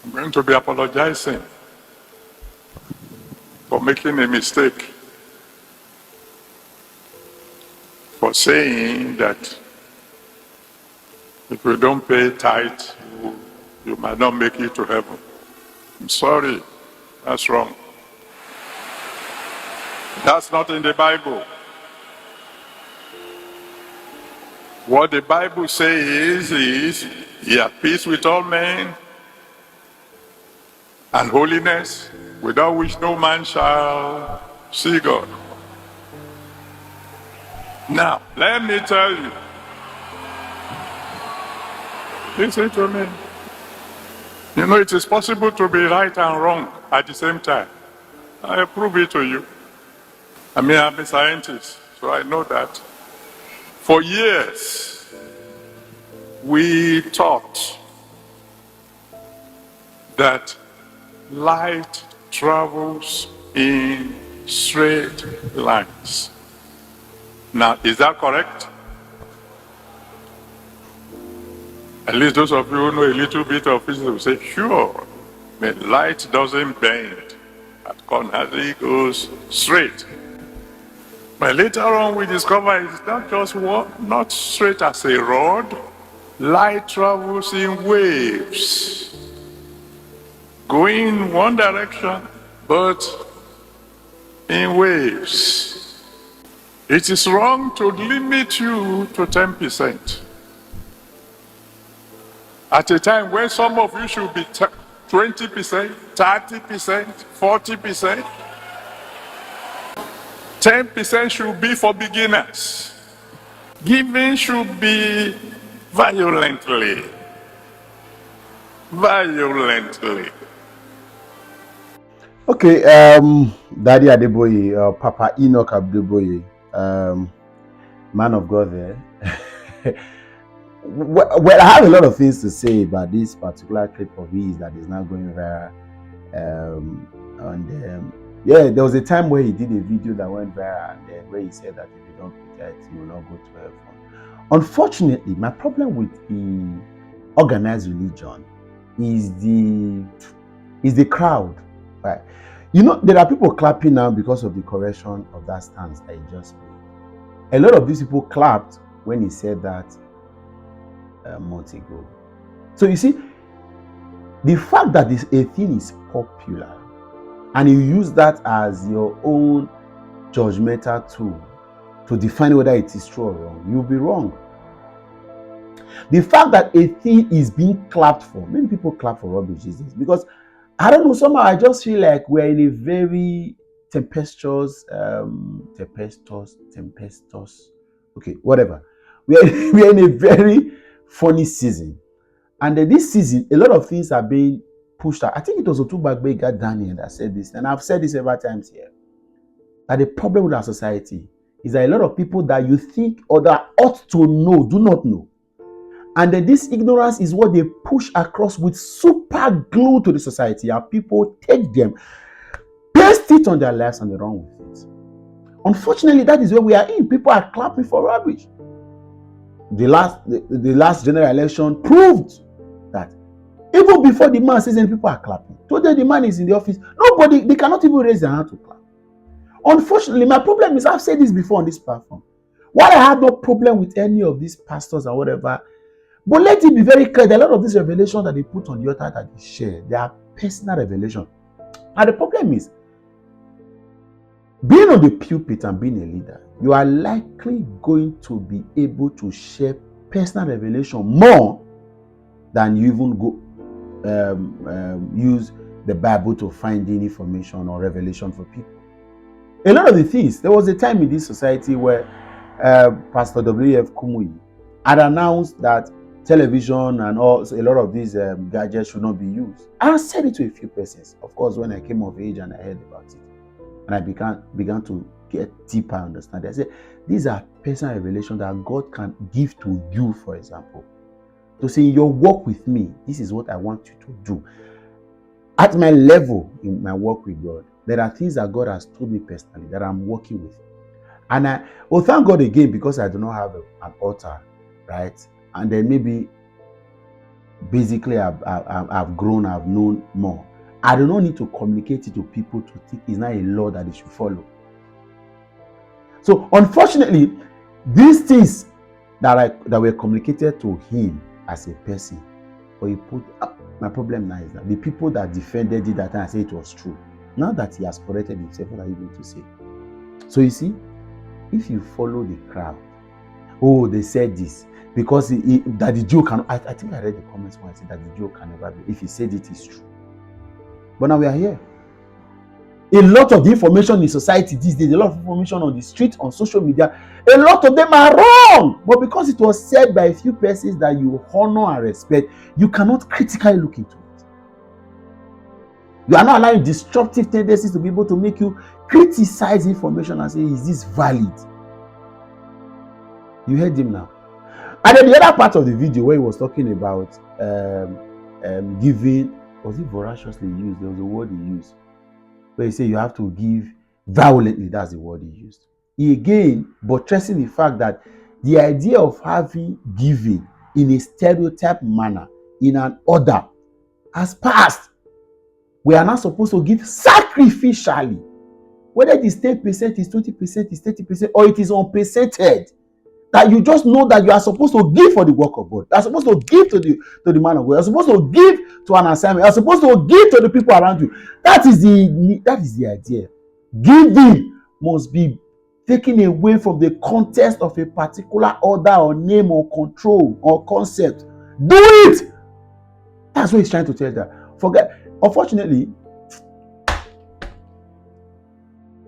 I'm going to be apologizing for making a mistake, for saying that if you don't pay tithe, you might not make it to heaven. I'm sorry, that's wrong. That's not in the Bible. What the Bible says is, ye are peace with all men, and holiness, without which no man shall see God. Now, let me tell you, listen to me. You know, it is possible to be right and wrong at the same time. I prove it to you. I mean, I'm a scientist, so I know that. For years, we taught that light travels in straight lines. Now, is that correct? At least those of you who know a little bit of physics will say, sure, but light doesn't bend at corners, it goes straight. But later on we discover it's not just not straight as a rod. Light travels in waves, going in one direction, but in waves. It is wrong to limit you to 10%. At a time when some of you should be 20%, 30%, 40%, 10% should be for beginners. Giving should be violently. Okay, Daddy Adeboye, Papa Enoch Adeboye, man of God there. Well, I have a lot of things to say about this particular clip of his that is now going viral. Yeah, there was a time where he did a video that went viral, and then where he said that if you don't pay tithe, you will not go to heaven. Unfortunately, my problem with the organized religion is the crowd. Right? You know, there are people clapping now because of the correction of that stance that he just made. A lot of these people clapped when he said that a month ago. So you see, the fact that a thing is popular and you use that as your own judgmental tool to define whether it is true or wrong, you'll be wrong. The fact that a thing is being clapped for, many people clap for rubbish these days because I don't know, somehow I just feel like we're in a very tempestuous, okay, whatever. We're in a very funny season. And this season, a lot of things are being pushed out. I think it was Otubagbega Daniel that said this, and I've said this several times here, that the problem with our society is that a lot of people that you think or that ought to know do not know. And then this ignorance is what they push across with super glue to the society, and people take them, paste it on their lives, and they run with it. Unfortunately, that is where we are in. People are clapping for rubbish. The last general election proved that even before the man says any, people are clapping. Today the man is in the office. They cannot even raise their hand to clap. Unfortunately, my problem is, I've said this before on this platform. While I have no problem with any of these pastors or whatever, but let it be very clear that a lot of these revelations that they put on the altar that they share, they are personal revelation. And the problem is, being on the pulpit and being a leader, you are likely going to be able to share personal revelation more than you even go use the Bible to find any information or revelation for people. A lot of the things, there was a time in this society where Pastor W.F. Kumuyi had announced that television and a lot of these gadgets should not be used. I said it to a few persons, of course, when I came of age and I heard about it. And I began to get deeper understanding. I said, these are personal revelations that God can give to you, for example. To say, in your walk with me, this is what I want you to do. At my level in my work with God, there are things that God has told me personally that I'm working with. And thank God again, because I do not have an altar, right? And then maybe basically I've grown, I've known more. I do not need to communicate it to people to think it's not a law that they should follow. So unfortunately, these things that were communicated to him as a person, but he put up. My problem now is that the people that defended it that time, I say it was true. Now that he has corrected himself, what are you going to say? So you see, if you follow the crowd, oh, they said this because that the Jew can. I think I read the comments when I said that the Jew can never be. If he said it is true. But now we are here. A lot of the information in society these days, a lot of information on the street, on social media, a lot of them are wrong. But because it was said by a few persons that you honor and respect, you cannot critically look into it. You are not allowing destructive tendencies to be able to make you criticize information and say, is this valid? You heard him now. And then the other part of the video where he was talking about giving, was it voraciously used? There was a word he used. Where he said you have to give violently. That's the word he used. He again buttressing the fact that the idea of having giving in a stereotype manner, in an order, has passed. We are not supposed to give sacrificially. Whether it is 10%, is 20%, is 30%, or it is unpercented. That you just know that you are supposed to give for the work of God. You are supposed to give to the man of God. You are supposed to give to an assignment. You are supposed to give to the people around you. That is the idea. Giving must be taken away from the context of a particular order or name or control or concept. Do it. That's what he's trying to tell you. Forget. Unfortunately,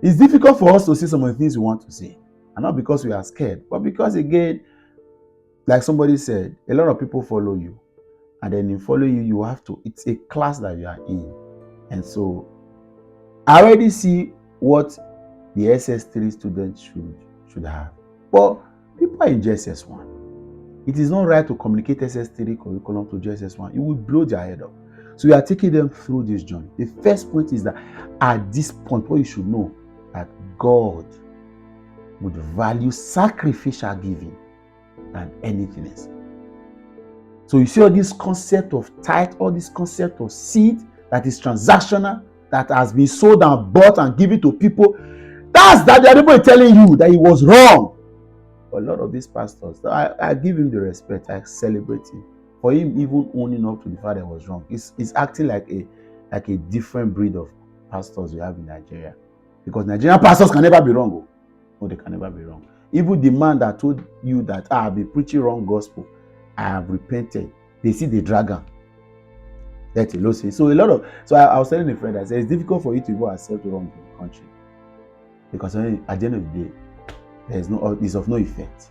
it's difficult for us to say some of the things we want to say. And not because we are scared, but because, again, like somebody said, a lot of people follow you. And then in following you, you have to, it's a class that you are in. And so, I already see what the SS3 students should have. But people are in JSS1. It is not right to communicate SS3 curriculum to JSS1. It will blow their head up. So we are taking them through this journey. The first point is that at this point, what you should know, that God would value sacrificial giving than anything else. So you see all this concept of tithe, all this concept of seed that is transactional, that has been sold and bought and given to people. That's that the Adeboye telling you that he was wrong. But a lot of these pastors, I give him the respect, I celebrate him. For him even owning up to the fact that he was wrong. It's acting like a different breed of pastors we have in Nigeria. Because Nigerian pastors can never be wrong. No, they can never be wrong. Even the man that told you that I have been preaching wrong gospel, I have repented. They see the dragon. That's a low say. So I was telling a friend, I said it's difficult for you to go accept wrong in the country. Because at the end of the day, it's of no effect.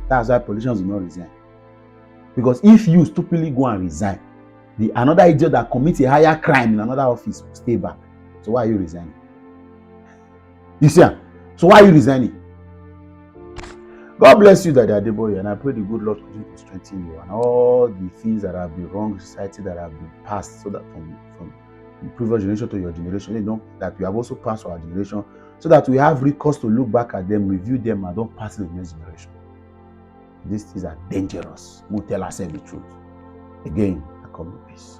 That's why politicians do not resign. Because if you stupidly go and resign, another idiot that commits a higher crime in another office will stay back. So why are you resigning? You see? So why are you resigning? God bless you, Daddy Adeboye, and I pray the good Lord continue to strengthen you and all the things that have been wrong in society that have been passed, so that from the previous generation to your generation, that we have also passed to our generation, so that we have recourse to look back at them, review them, and don't pass it to the next generation. These things are dangerous. We'll tell ourselves the truth. Again, I come in peace.